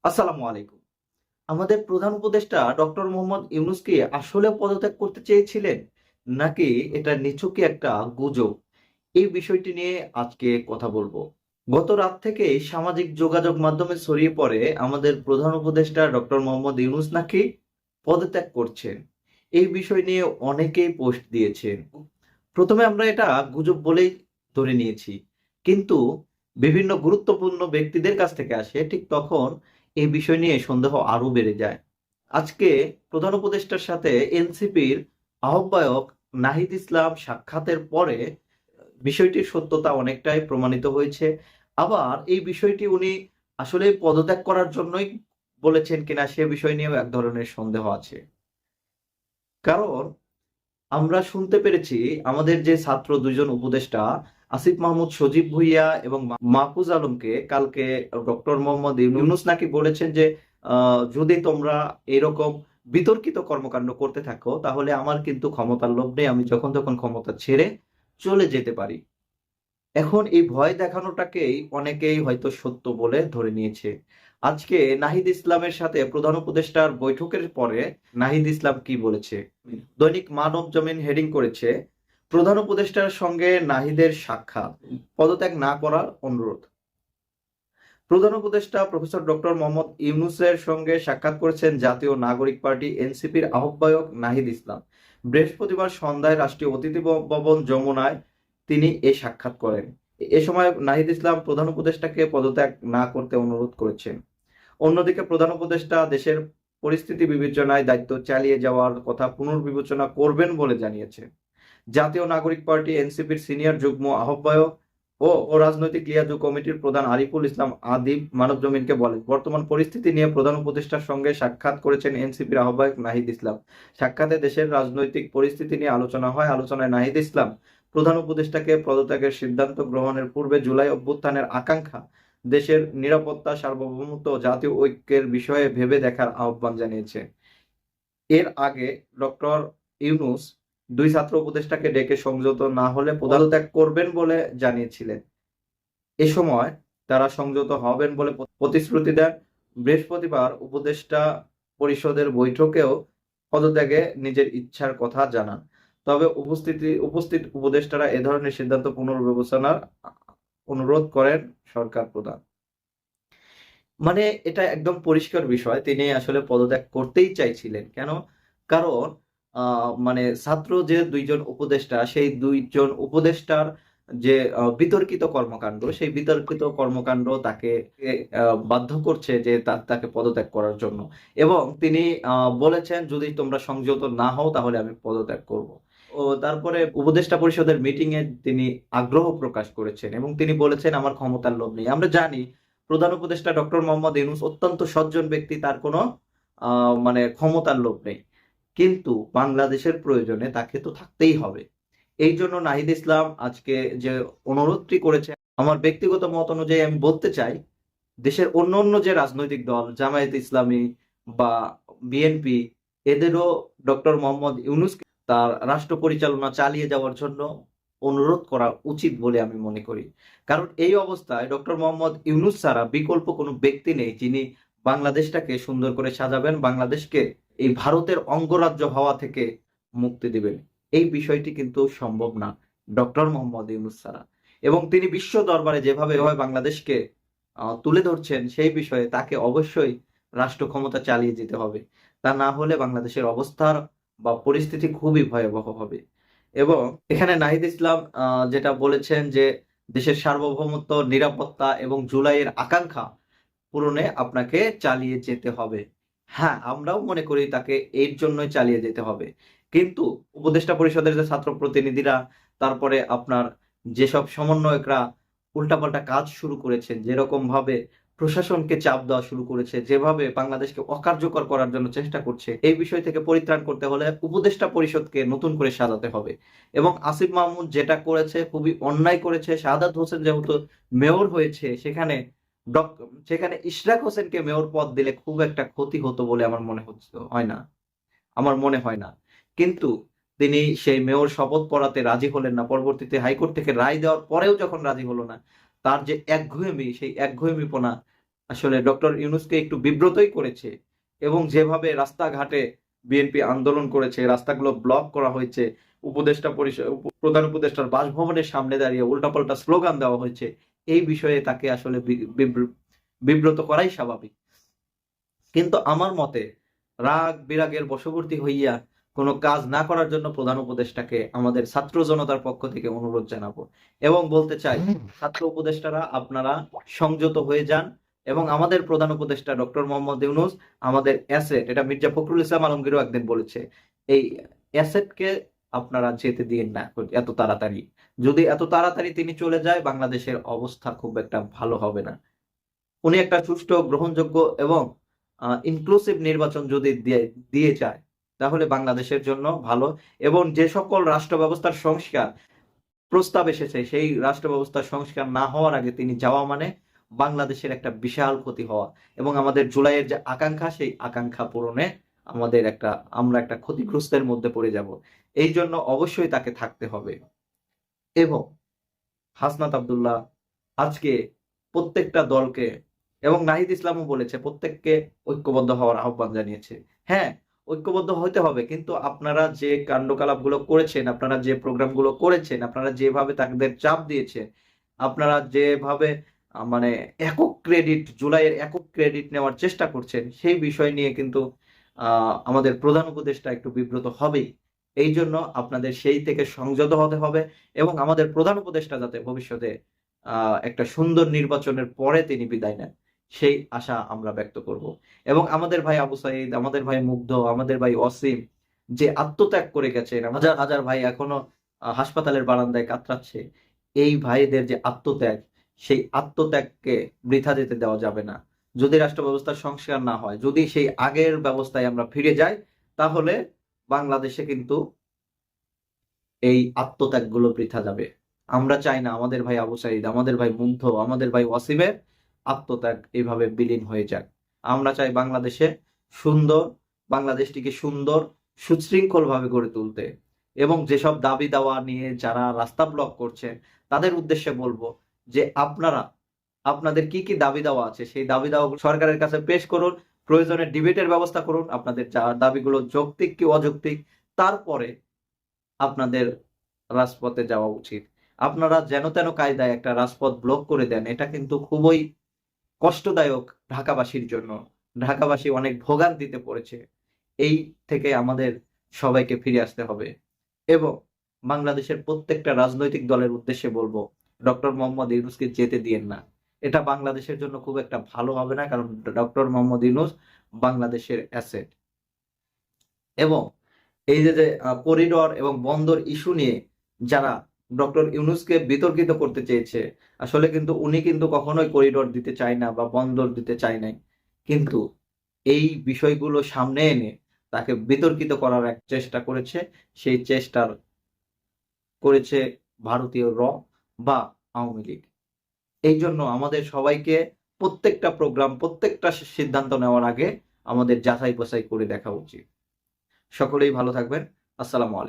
আসসালামু আলাইকুম। আমাদের প্রধান উপদেষ্টা ডক্টর মোহাম্মদ ইউনূস কি আসলে পদত্যাগ করতে চেয়েছিলেন? নাকি এটা নিছকই একটা গুজব? এই বিষয়টি নিয়ে আজকে কথা বলবো। গত রাত থেকেই সামাজিক যোগাযোগ মাধ্যমে ছড়িয়ে পড়ে আমাদের প্রধান উপদেষ্টা ডক্টর মোহাম্মদ ইউনূস নাকি পদত্যাগ করছেন। এই বিষয় নিয়ে অনেকেই পোস্ট দিয়েছেন। প্রথমে আমরা এটা গুজব বলেই ধরে নিয়েছি। কিন্তু বিভিন্ন গুরুত্বপূর্ণ ব্যক্তিদের কাছ থেকে আসে ঠিক তখন এই বিষয় নিয়ে সন্দেহ আরো বেড়ে যায়। আজকে প্রধান উপদেষ্টার সাথে এনসিপির আহ্বায়ক নাহিদ ইসলাম সাক্ষাতের পরে বিষয়টির সত্যতা অনেকটাই প্রমাণিত হয়েছে। আবার এই বিষয়টি উনি আসলে পদত্যাগ করার জন্যই বলেছেন কিনা সে বিষয় নিয়েও এক ধরনের সন্দেহ আছে। কারণ আমরা শুনতে পেরেছি আমাদের যে ছাত্র দুইজন উপদেষ্টা আসিফ মাহমুদ সজীব ভুইয়া এবং মাহফুজ আলমকে কালকে ডক্টর মোহাম্মদ ইউনূস নাকি বলেছেন যে যদি তোমরা এরকম বিতর্কিত কর্মকাণ্ড করতে থাকো তাহলে আমার কিন্তু ক্ষমতার লোভ নেই, আমি যখন তখন ক্ষমতা ছেড়ে চলে যেতে পারি। এখন এই ভয় দেখানোটাকেই অনেকেই হয়তো সত্য বলে ধরে নিয়েছে। আজকে নাহিদ ইসলামের সাথে প্রধান উপদেষ্টার বৈঠকের পরে নাহিদ ইসলাম কি বলেছে? দৈনিক মানব জমিন হেডিং করেছে, প্রধান উপদেষ্টার সঙ্গে নাহিদের সাক্ষাৎ, পদত্যাগ না করার অনুরোধ। প্রধান উপদেষ্টা প্রফেসর ডক্টর মোহাম্মদ ইউনূসের সঙ্গে সাক্ষাৎ করেছেন জাতীয় নাগরিক পার্টি এনসিপির আহ্বায়ক নাহিদ ইসলাম। বৃহস্পতিবার সন্ধ্যায় রাষ্ট্রীয় অতিথি ভবন যমুনায় তিনি এই সাক্ষাৎ করেন। এ সময় নাহিদ ইসলাম প্রধান উপদেষ্টাকে পদত্যাগ না করতে অনুরোধ করেছেন। অন্যদিকে প্রধান উপদেষ্টা দেশের পরিস্থিতি বিবেচনায় দায়িত্ব চালিয়ে যাওয়ার কথা পুনর্বিবেচনা করবেন বলে জানিয়েছেন। জাতীয় নাগরিক পার্টি এনসিপির সিনিয়র যুগ্ম আহ্বায়ক ও রাজনৈতিক লিয়াজু কমিটির প্রধান আরিফুল ইসলাম আদিব মানবজমিনকে বলেন, বর্তমান পরিস্থিতি নিয়ে প্রধান উপদেষ্টার সঙ্গে সাক্ষাৎ করেছেন এনসিপির আহ্বায়ক নাহিদ ইসলাম। সাক্ষাতে দেশের রাজনৈতিক পরিস্থিতি নিয়ে আলোচনা হয়। আলোচনায় নাহিদ ইসলাম প্রধান উপদেষ্টাকে পদত্যাগের সিদ্ধান্ত গ্রহণের পূর্বে জুলাই অভ্যুত্থানের আকাঙ্ক্ষা, দেশের নিরাপত্তা, সার্বভৌমত্ব ও জাতীয় ঐক্যের বিষয়ে ভেবে দেখার আহ্বান জানিয়েছে। এর আগে ডক্টর ইউনূস দুই ছাত্র উপদেষ্টাকে ডেকে সংযত না হলে পদত্যাগ করবেন বলে জানিয়েছিলেন। এ সময় তারা সংযত হবেন বলে প্রতিশ্রুতি দেন। বৃহস্পতিবার উপদেষ্টা পরিষদের বৈঠকেও পদত্যাগে নিজের ইচ্ছার কথা জানান। তবে উপস্থিত উপদেষ্টারা এ ধরনের সিদ্ধান্ত পুনর্বিবেচনার অনুরোধ করেন সরকার প্রধান। মানে এটা একদম পরিষ্কার বিষয়, তিনি আসলে পদত্যাগ করতেই চাইছিলেন। কেন? কারণ মানে ছাত্র যে দুইজন উপদেষ্টা, সেই দুইজন উপদেষ্টার যে বিতর্কিত কর্মকাণ্ড, সেই বিতর্কিত কর্মকাণ্ড তাকে বাধ্য করছে যে তাকে পদত্যাগ করার জন্য। এবং তিনি বলেছেন যদি তোমরা সংযত না হও তাহলে আমি পদত্যাগ করব। ও তারপরে উপদেষ্টা পরিষদের মিটিং এ তিনি আগ্রহ প্রকাশ করেছেন এবং তিনি বলেছেন আমার ক্ষমতার লোভ নেই। আমরা জানি প্রধান উপদেষ্টা ডক্টর মোহাম্মদ ইউনূস অত্যন্ত সজ্জন ব্যক্তি, তার কোনো মানে ক্ষমতার লোভ নেই। কিন্তু বাংলাদেশের প্রয়োজনে তাকে তো থাকতেই হবে। এই জন্য নাহিদ ইসলাম আজকে যে অনুরোধটি করেছে, আমার ব্যক্তিগত মত অনুযায়ী আমি বলতে চাই দেশের অন্য অন্য যে রাজনৈতিক দল জামায়াত ইসলামী বা বিএনপি, এদেরও ডক্টর মোহাম্মদ ইউনূস তার রাষ্ট্র পরিচালনা চালিয়ে যাওয়ার জন্য অনুরোধ করা উচিত বলে আমি মনে করি। কারণ এই অবস্থায় ডক্টর মোহাম্মদ ইউনূস ছাড়া বিকল্প কোনো ব্যক্তি নেই যিনি বাংলাদেশটাকে সুন্দর করে সাজাবেন, বাংলাদেশকে এই ভারতের অঙ্গরাজ্য হওয়া থেকে মুক্তি দিবেন। এই বিষয়টি কিন্তু সম্ভব না ডক্টর মোহাম্মদ ইউনূস ছাড়া। এবং তিনি বিশ্ব দরবারে যেভাবে বাংলাদেশকে তুলে ধরছেন সেই বিষয়ে তাকে অবশ্যই রাষ্ট্র ক্ষমতা চালিয়ে যেতে হবে। তা না হলে বাংলাদেশের অবস্থা বা পরিস্থিতি খুবই ভয়াবহ হবে। এবং এখানে নাহিদ ইসলাম যেটা বলেছেন যে দেশের সার্বভৌমত্ব, নিরাপত্তা এবং জুলাইয়ের আকাঙ্ক্ষা পূরণে আপনাকে চালিয়ে যেতে হবে। হ্যাঁ, আমরাও মনে করি তাকে এর জন্যই চালিয়ে যেতে হবে। কিন্তু উপদেষ্টা পরিষদের যে ছাত্র প্রতিনিধিরা, তারপরে আপনার যেসব সমন্বয়করা উল্টাপাল্টা কাজ শুরু করেছেন, যেরকম ভাবে প্রশাসনকে চাপ দেওয়া শুরু করেছে, যেভাবে বাংলাদেশকে অকার্যকর করার জন্য চেষ্টা করছে, এই বিষয় থেকে পরিত্রাণ করতে হলে উপদেষ্টা পরিষদকে নতুন করে সাজাতে হবে। এবং আসিফ মাহমুদ যেটা করেছে খুবই অন্যায় করেছে। শাহাদাত হোসেন যেহেতু মেয়র হয়েছে, সেখানে ইশরাক হোসেনকে মেয়র পদ দিলে খুব একটা ক্ষতি হতো বলে আমার মনে হয় না। আমার মনে হয় না। কিন্তু তিনি সেই মেয়র শপথ পড়াতে রাজি হলেন না। পরবর্তীতে হাইকোর্ট থেকে রায় দেওয়ার পরেও যখন রাজি হলো না, তার যে একগুঁয়েমি, সেই একগুঁয়েমিপনা আসলে ডক্টর ইউনূসকে একটু বিব্রতই করেছে। এবং যেভাবে রাস্তাঘাটে বিএনপি আন্দোলন করেছে, রাস্তাগুলো ব্লক করা হয়েছে, প্রধান উপদেষ্টার বাসভবনের সামনে দাঁড়িয়ে উল্টাপাল্টা স্লোগান দেওয়া হয়েছে, এই বিষয়ে তাকে আসলে বিব্রত করাই স্বাভাবিক। কিন্তু আমার মতে রাগ বিরাগের বশবর্তী হইয়া কোনো কাজ না করার জন্য প্রধান উপদেষ্টাকে আমাদের ছাত্র জনতার পক্ষ থেকে অনুরোধ জানাবো এবং বলতে চাই, ছাত্র উপদেষ্টারা আপনারা সংযত হয়ে যান এবং আমাদের প্রধান উপদেষ্টা ডক্টর মোহাম্মদ ইউনূস আমাদের অ্যাসেট, এটা মির্জা ফখরুল ইসলাম আলমগীরও একদিন বলেছে, এই অ্যাসেটকে আপনারা যেতে দিন না এত তাড়াতাড়ি। যদি এত তাড়াতাড়ি তিনি চলে যায়, বাংলাদেশের অবস্থা খুব একটা ভালো হবে না। উনি একটা সুষ্ঠু, গ্রহণযোগ্য এবং ইনক্লুসিভ নির্বাচন যদি দিয়ে যায়, তাহলে বাংলাদেশের জন্য ভালো। এবং যে সকল রাষ্ট্র ব্যবস্থার সংস্কার প্রস্তাব এসেছে, সেই রাষ্ট্র ব্যবস্থার সংস্কার না হওয়ার আগে তিনি যাওয়া মানে বাংলাদেশের একটা বিশাল ক্ষতি হওয়া এবং আমাদের জুলাইয়ের যে আকাঙ্ক্ষা, সেই আকাঙ্ক্ষা পূরণে আমরা একটা ক্ষতিগ্রস্তের মধ্যে পড়ে যাব। এই জন্য অবশ্যই তাকে থাকতে হবে। এবং হাসনাত আব্দুল্লাহ আজকে প্রত্যেকটা দলকে, এবং নাহিদ ইসলামও বলেছে, প্রত্যেককে ঐক্যবদ্ধ হওয়ার আহ্বান জানিয়েছে। হ্যাঁ, ঐক্যবদ্ধ হতে হবে, কিন্তু আপনারা যে কাণ্ডকলাপ গুলো করেছেন, আপনারা যে প্রোগ্রাম গুলো করেছেন, আপনারা যেভাবে তাদের চাপ দিয়েছে, আপনারা যেভাবে মানে জুলাইয়ের একক ক্রেডিট নেওয়ার চেষ্টা করছেন, সেই বিষয় নিয়ে কিন্তু আমাদের প্রধান উপদেষ্টা একটু বিব্রত হবেই। এই জন্য আপনাদের সেই থেকে সংযত হতে হবে এবং আমাদের প্রধান উপদেষ্টা যাতে ভবিষ্যতে একটা সুন্দর নির্বাচনের পরে তিনি বিদায় নেন, সেই আশা আমরা ব্যক্ত করব। এবং আমাদের ভাই আবু সাইদ, আমাদের ভাই মুগ্ধ, আমাদের ভাই অসীম যে আত্মত্যাগ করে গেছেন, হাজার হাজার ভাই এখনো হাসপাতালের বারান্দায় কাতরাচ্ছে, এই ভাইদের যে আত্মত্যাগ, সেই আত্মত্যাগকে বৃথা যেতে দেওয়া যাবে না। যদি রাষ্ট্র ব্যবস্থার সংস্কার না হয়, যদি সেই আগের ব্যবস্থায় আমরা ফিরে যাই, তাহলে বাংলাদেশে কিন্তু এই আত্মত্যাগগুলো বৃথা যাবে। আমরা চাই না আমাদের ভাই আবু সাইদ, আমাদের ভাই মুগ্ধ, আমাদের ভাই ওয়াসিমের আত্মত্যাগ এইভাবে বিলীন হয়ে যাক। আমরা চাই বাংলাদেশটিকে সুন্দর, সুশৃঙ্খল ভাবে গড়ে তুলতে। এবং যেসব দাবি দাওয়া নিয়ে যারা রাস্তা ব্লক করছে, তাদের উদ্দেশ্যে বলবো যে আপনাদের কি কি দাবি দাওয়া আছে, সেই দাবি দাওয়া সরকারের কাছে পেশ করুন, প্রয়োজনে ডিবেটের ব্যবস্থা করুন, আপনাদের দাবিগুলো যৌক্তিক কি অযৌক্তিক, তারপরে আপনাদের রাজপথে যাওয়া উচিত। আপনারা যেন তেন কায়দায় একটা রাজপথ ব্লক করে দেন, এটা কিন্তু খুবই কষ্টদায়ক ঢাকাবাসীর জন্য। ঢাকাবাসী অনেক ভোগান্তিতে পড়েছে। এই থেকে আমাদের সবাইকে ফিরে আসতে হবে। এবং বাংলাদেশের প্রত্যেকটা রাজনৈতিক দলের উদ্দেশ্যে বলবো, ডক্টর মোহাম্মদ ইউনূসকে যেতে দিয়েন না। এটা বাংলাদেশের জন্য খুব একটা ভালো হবে না, কারণ ডক্টর মোহাম্মদ ইউনূস বাংলাদেশের অ্যাসেট। এবং এই যে করিডর এবং বন্দর ইস্যু নিয়ে যারা ডক্টর ইউনূসকে বিতর্কিত করতে চেয়েছে, আসলে কিন্তু উনি কিন্তু কখনোই করিডর দিতে চায় না বা বন্দর দিতে চায় নাই, কিন্তু এই বিষয়গুলো সামনে এনে তাকে বিতর্কিত করার এক চেষ্টা করেছে। সেই চেষ্টার করেছে ভারতীয় বা আওয়ামী লীগ। এই জন্য আমাদের সবাইকে প্রত্যেকটা প্রোগ্রাম, প্রত্যেকটা সিদ্ধান্ত নেওয়ার আগে আমাদের যাচাই বাছাই করে দেখা উচিত। সকলেই ভালো থাকবেন। আসসালামু আলাইকুম।